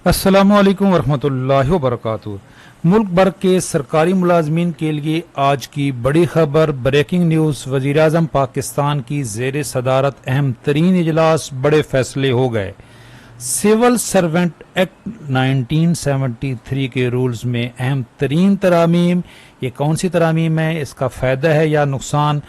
السلام علیکم ورحمۃ اللہ وبرکاتہ۔ ملک بھر کے سرکاری ملازمین کے لیے آج کی بڑی خبر، بریکنگ نیوز۔ وزیراعظم پاکستان کی زیر صدارت اہم ترین اجلاس، بڑے فیصلے ہو گئے۔ سول سروینٹ ایکٹ 1973 کے رولز میں اہم ترین ترامیم۔ یہ کون سی ترامیم ہے، اس کا فائدہ ہے یا نقصان،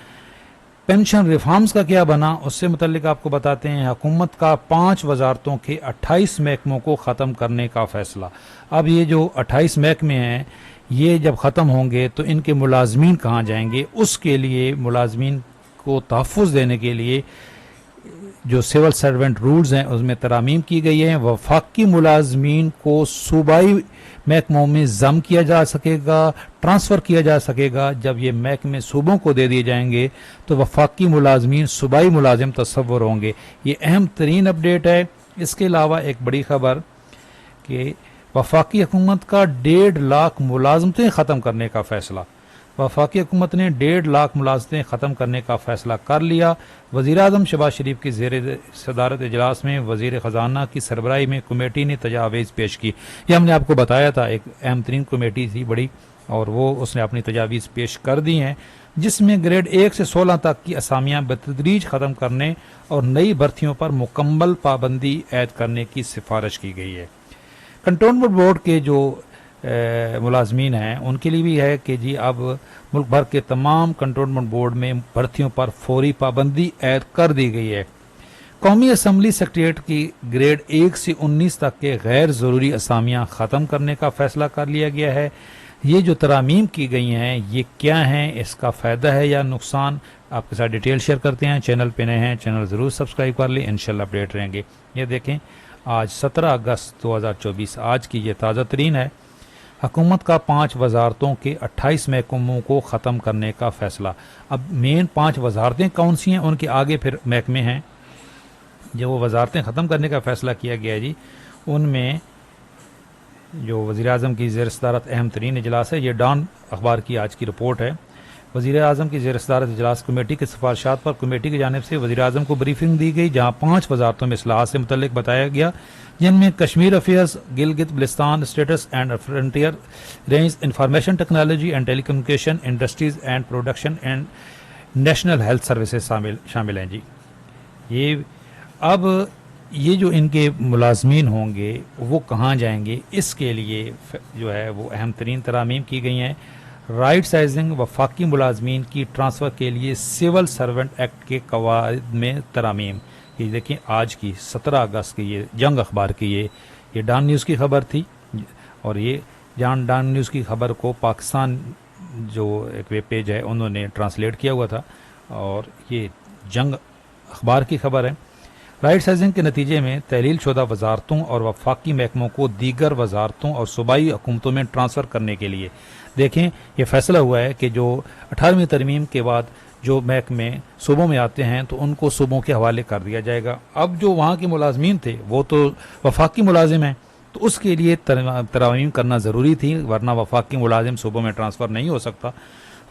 پینشن ریفارمز کا کیا بنا، اس سے متعلق آپ کو بتاتے ہیں۔ حکومت کا 5 وزارتوں کے 28 محکموں کو ختم کرنے کا فیصلہ۔ اب یہ جو 28 محکمے ہیں، یہ جب ختم ہوں گے تو ان کے ملازمین کہاں جائیں گے؟ اس کے لیے ملازمین کو تحفظ دینے کے لیے جو سول سروینٹ رولز ہیں اس میں ترامیم کی گئی ہیں۔ وفاقی ملازمین کو صوبائی محکموں میں ضم کیا جا سکے گا، ٹرانسفر کیا جا سکے گا۔ جب یہ محکمے صوبوں کو دے دیے جائیں گے تو وفاقی ملازمین صوبائی ملازم تصور ہوں گے۔ یہ اہم ترین اپڈیٹ ہے۔ اس کے علاوہ ایک بڑی خبر کہ وفاقی حکومت کا 1.5 لاکھ ملازمتیں ختم کرنے کا فیصلہ۔ وفاقی حکومت نے 1.5 لاکھ ملازمتیں ختم کرنے کا فیصلہ کر لیا۔ وزیراعظم شہباز شریف کی زیر صدارت اجلاس میں وزیر خزانہ کی سربراہی میں کمیٹی نے تجاویز پیش کی۔ یہ ہم نے آپ کو بتایا تھا، ایک اہم ترین کمیٹی تھی بڑی، اور وہ اس نے اپنی تجاویز پیش کر دی ہیں، جس میں گریڈ 1 سے 16 تک کی اسامیاں بتدریج ختم کرنے اور نئی بھرتیوں پر مکمل پابندی عائد کرنے کی سفارش کی گئی ہے۔ کنٹونمنٹ بورڈ کے جو ملازمین ہیں ان کے لیے بھی ہے کہ جی اب ملک بھر کے تمام کنٹونمنٹ بورڈ میں بھرتیوں پر فوری پابندی عائد کر دی گئی ہے۔ قومی اسمبلی سیکریٹریٹ کی گریڈ 1 سے 19 تک کے غیر ضروری اسامیاں ختم کرنے کا فیصلہ کر لیا گیا ہے۔ یہ جو ترامیم کی گئی ہیں یہ کیا ہیں، اس کا فائدہ ہے یا نقصان، آپ کے ساتھ ڈیٹیل شیئر کرتے ہیں۔ چینل پہ نئے ہیں، چینل ضرور سبسکرائب کر لیں، انشاءاللہ اپڈیٹ رہیں گے۔ یہ دیکھیں، آج 17 اگست 2024 آج کی یہ تازہ ترین ہے۔ حکومت کا 5 وزارتوں کے 28 محکموں کو ختم کرنے کا فیصلہ۔ اب مین 5 وزارتیں کون سی ہیں، ان کے آگے پھر محکمے ہیں۔ جو وہ وزارتیں ختم کرنے کا فیصلہ کیا گیا ہے جی، ان میں جو وزیراعظم کی زیر صدارت اہم ترین اجلاس ہے، یہ ڈان اخبار کی آج کی رپورٹ ہے۔ وزیر اعظم کی زیر صدارت اجلاس کمیٹی کی سفارشات پر کمیٹی کی جانب سے وزیر اعظم کو بریفنگ دی گئی، جہاں 5 وزارتوں میں اصلاحات سے متعلق بتایا گیا، جن میں Kashmir affairs, Gilgit Baltistan states and frontier range, information technology and telecommunication, industries and production and national health services شامل ہیں جی۔ اب یہ جو ان کے ملازمین ہوں گے وہ کہاں جائیں گے، اس کے لیے جو ہے وہ اہم ترین ترامیم کی گئی ہیں۔ رائٹ سائزنگ، وفاقی ملازمین کی ٹرانسفر کے لیے سول سرونٹ ایکٹ کے قواعد میں ترامیم۔ یہ دیکھیں آج کی 17 اگست کی یہ جنگ اخبار کی یہ ڈان نیوز کی خبر تھی، اور یہ ڈان نیوز کی خبر کو پاکستان جو ایک ویب پیج ہے انہوں نے ٹرانسلیٹ کیا ہوا تھا، اور یہ جنگ اخبار کی خبر ہے۔ رائٹ سائزنگ کے نتیجے میں تحلیل شدہ وزارتوں اور وفاقی محکموں کو دیگر وزارتوں اور صوبائی حکومتوں میں ٹرانسفر کرنے کے لیے دیکھیں یہ فیصلہ ہوا ہے کہ جو 18ویں ترمیم کے بعد جو محکمے صوبوں میں آتے ہیں تو ان کو صوبوں کے حوالے کر دیا جائے گا۔ اب جو وہاں کے ملازمین تھے وہ تو وفاقی ملازم ہیں، تو اس کے لیے ترامیم کرنا ضروری تھی، ورنہ وفاقی ملازم صوبوں میں ٹرانسفر نہیں ہو سکتا۔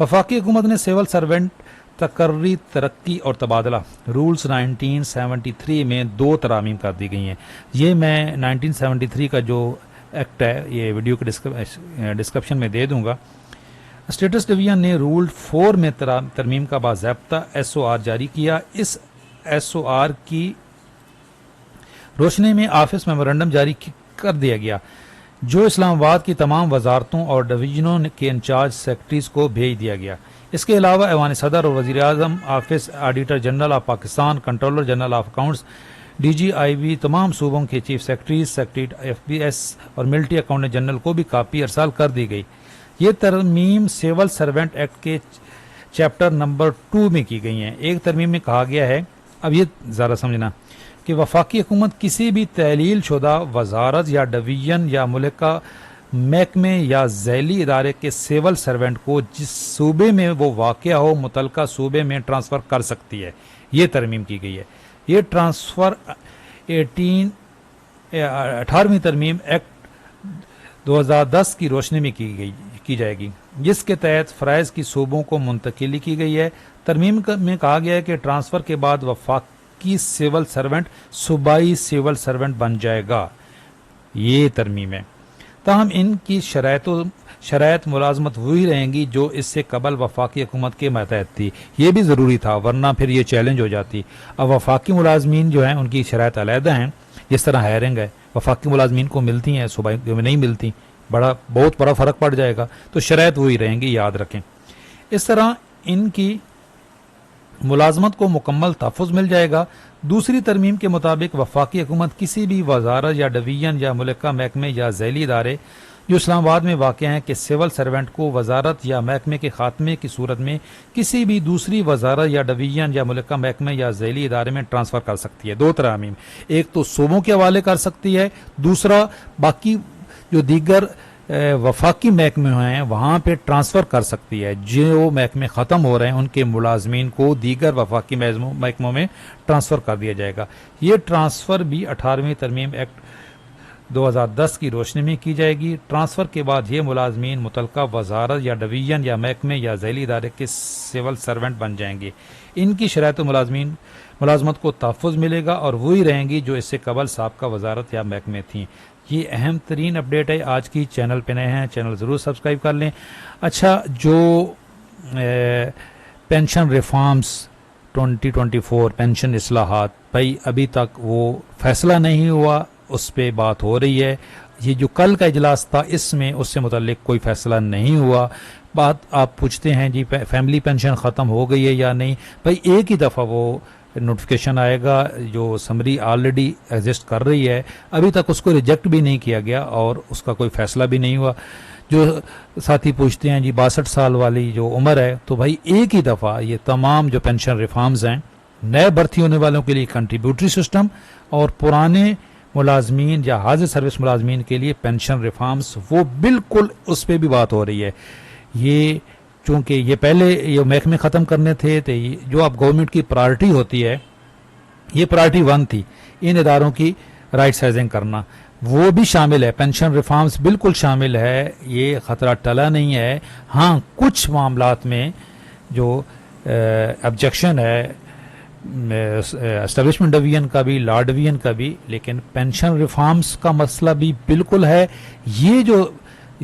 وفاقی حکومت نے سول سرونٹ تقرری، ترقی اور تبادلہ رولز 1973 میں 2 ترامیم کر دی گئی ہیں۔ یہ میں 1973 کا جو ایکٹ ہے یہ ویڈیو کے ڈسکرپشن میں دے دوں گا۔ اسٹیٹس ڈویژن نے رول 4 میں ترمیم کا باضابطہ SOR جاری کیا۔ اس SOR کی روشنی میں آفس میمورنڈم جاری کر دیا گیا، جو اسلام آباد کی تمام وزارتوں اور ڈویژنوں کے انچارج سیکرٹریز کو بھیج دیا گیا۔ اس کے علاوہ ایوان صدر اور وزیر اعظم office, auditor general of Pakistan, controller general of accounts, DGIB، تمام صوبوں کے چیف سیکرٹریز، سیکرٹریٹ FBS اور ملٹری اکاؤنٹنٹ جنرل کو بھی کاپی ارسال کر دی گئی۔ یہ ترمیم سول سرونٹ ایکٹ کے چیپٹر نمبر 2 میں کی گئی ہیں۔ ایک ترمیم میں کہا گیا ہے، اب یہ ذرا سمجھنا، کہ وفاقی حکومت کسی بھی تحلیل شدہ وزارت یا ڈویژن یا ملکہ محکمے یا ذیلی ادارے کے سول سرونٹ کو جس صوبے میں وہ واقع ہو متعلقہ صوبے میں ٹرانسفر کر سکتی ہے۔ یہ ترمیم کی گئی ہے۔ یہ ٹرانسفر 18ویں ترمیم ایکٹ 2010 کی روشنی میں کی جائے گی، جس کے تحت فرائض کی صوبوں کو منتقلی کی گئی ہے۔ ترمیم میں کہا گیا ہے کہ ٹرانسفر کے بعد وفاقی سول سرونٹ صوبائی سول سرونٹ بن جائے گا۔ یہ ترمیم ہے۔ تاہم ان کی شرائط ملازمت وہی رہیں گی جو اس سے قبل وفاقی حکومت کے ماتحت تھی۔ یہ بھی ضروری تھا، ورنہ پھر یہ چیلنج ہو جاتی۔ اب وفاقی ملازمین جو ہیں ان کی شرائط علیحدہ ہیں، جس طرح ہائرنگ ہے وفاقی ملازمین کو ملتی ہیں، صوبائی میں نہیں ملتی، بہت بڑا فرق پڑ جائے گا، تو شرائط وہی رہیں گی، یاد رکھیں۔ اس طرح ان کی ملازمت کو مکمل تحفظ مل جائے گا۔ دوسری ترمیم کے مطابق وفاقی حکومت کسی بھی وزارت یا ڈویژن یا ملکہ محکمے یا ذیلی ادارے جو اسلام آباد میں واقع ہیں کہ سول سرونٹ کو وزارت یا محکمے کے خاتمے کی صورت میں کسی بھی دوسری وزارت یا ڈویژن یا ملکہ محکمے یا ذیلی ادارے میں ٹرانسفر کر سکتی ہے۔ دو ترامیم، ایک تو صوبوں کے حوالے کر سکتی ہے، دوسرا باقی جو دیگر وفاقی محکمے ہیں وہاں پہ ٹرانسفر کر سکتی ہے۔ جو محکمے ختم ہو رہے ہیں ان کے ملازمین کو دیگر وفاقی محکموں میں ٹرانسفر کر دیا جائے گا۔ یہ ٹرانسفر بھی 18ویں ترمیم ایکٹ 2010 کی روشنی میں کی جائے گی۔ ٹرانسفر کے بعد یہ ملازمین متعلقہ وزارت یا ڈویژن یا محکمے یا ذیلی ادارے کے سول سرونٹ بن جائیں گے۔ ان کی شرائط ملازمت کو تحفظ ملے گا اور وہی رہیں گی جو اس سے قبل سابقہ وزارت یا محکمے تھیں۔ یہ اہم ترین اپڈیٹ ہے آج کی۔ چینل پہ نئے ہیں چینل ضرور سبسکرائب کر لیں۔ اچھا، جو پینشن ریفارمز 2024 پینشن اصلاحات، بھائی ابھی تک وہ فیصلہ نہیں ہوا، اس پہ بات ہو رہی ہے۔ یہ جو کل کا اجلاس تھا اس میں اس سے متعلق کوئی فیصلہ نہیں ہوا۔ بات آپ پوچھتے ہیں جی فیملی پینشن ختم ہو گئی ہے یا نہیں، بھائی ایک ہی دفعہ وہ نوٹیفیکیشن آئے گا۔ جو سمری آلریڈی ایگزسٹ کر رہی ہے، ابھی تک اس کو ریجیکٹ بھی نہیں کیا گیا اور اس کا کوئی فیصلہ بھی نہیں ہوا۔ جو ساتھی پوچھتے ہیں جی 62 سال والی جو عمر ہے، تو بھائی ایک ہی دفعہ یہ تمام جو پینشن ریفارمز ہیں، نئے بھرتی ہونے والوں کے لیے کنٹریبیوٹری سسٹم اور پرانے ملازمین یا حاضر سروس ملازمین کے لیے پینشن ریفارمز، وہ بالکل اس پہ بھی بات ہو رہی ہے۔ یہ چونکہ یہ پہلے یہ محکمے ختم کرنے تھے، تو جو اب گورنمنٹ کی پرائرٹی ہوتی ہے، یہ پرائرٹی 1 تھی، ان اداروں کی رائٹ سائزنگ کرنا، وہ بھی شامل ہے۔ پینشن ریفارمز بالکل شامل ہے، یہ خطرہ ٹلا نہیں ہے۔ ہاں، کچھ معاملات میں جو آبجیکشن ہے اسٹیبلشمنٹ ڈویژن کا بھی، لا ڈویژن کا بھی، لیکن پینشن ریفارمز کا مسئلہ بھی بالکل ہے۔ یہ جو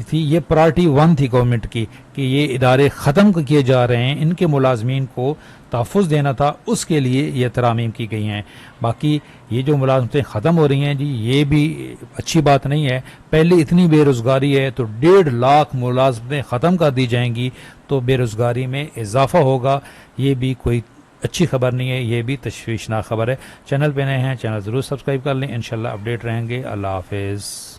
تھی یہ پرائرٹی 1 تھی گورنمنٹ کی کہ یہ ادارے ختم کیے جا رہے ہیں، ان کے ملازمین کو تحفظ دینا تھا، اس کے لیے یہ ترامیم کی گئی ہیں۔ باقی یہ جو ملازمتیں ختم ہو رہی ہیں جی، یہ بھی اچھی بات نہیں ہے۔ پہلے اتنی بے روزگاری ہے تو 1.5 لاکھ ملازمتیں ختم کر دی جائیں گی تو بے روزگاری میں اضافہ ہوگا۔ یہ بھی کوئی اچھی خبر نہیں ہے، یہ بھی تشویشناک خبر ہے۔ چینل پہ نئے ہیں چینل ضرور سبسکرائب کر لیں، انشاءاللہ اپڈیٹ رہیں گے۔ اللہ حافظ۔